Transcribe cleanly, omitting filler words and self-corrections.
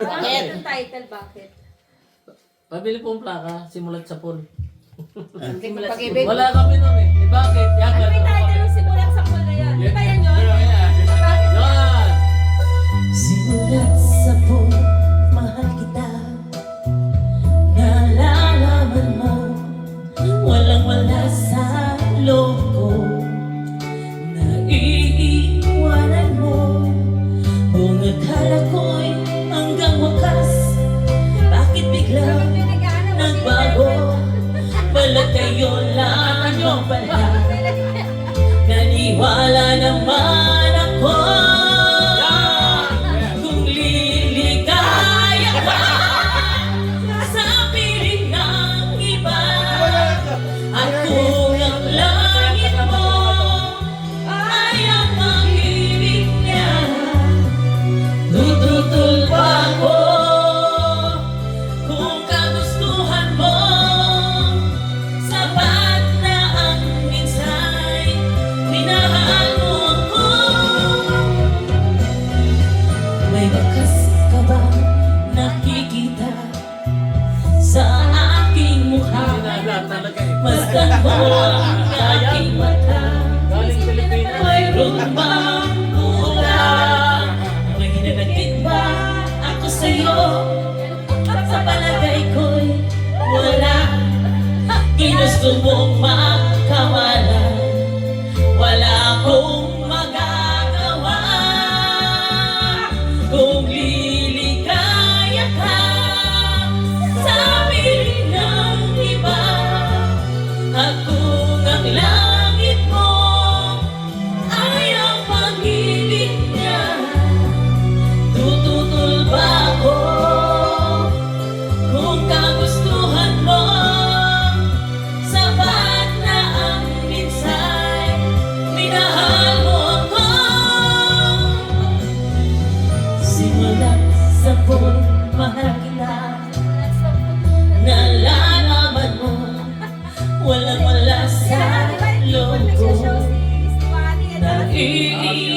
Bakit ang title? Bakit? Pabili po ang plaka, simulat sa pool. Pag-ibig. Wala kami nun eh. Eh bakit? Ano Yagan. may title yung simulat sa pool na yan? Di ba yan yun? Bakit? Yan! Simulat sa pool, mahal kita. Nalalaman mo, walang-wala sa loob ko. Naiiwanan mo, buong akala ko'y hanggang wakas. Bakit biglang nagbago? Pala kayo lang ang pala. Naniwala naman ako kung liligaya ka sa piling ng iba. At kung ang langit mo ay ang pag-ibig niya, tututol pa ako kung kagustuhan mo. Sapat na ang minsay, minahal mo ako. May bakas ka ba nakikita sa aking mukha? Talaga eh. Masdan mo ang aking mata. Galing Pilipinas. Mayroon bang kulang? May hinanagit ba ako sa'yo? Sa palagay ko'y wala. Ginusto mong makawalan, wala akong magagawa. Kung liligaya ka sa piling ng iba, at kung ang langit mo ay ang pag-ibig niya, tututol ba ako kung kagustuhan mo? Sapat na ang minsay, minahal mo ako. Simulat sa pool, mahal kita. Nalalaman mo, walang-wala sa loob ko. Nagsashow si Wally. Naiiwanan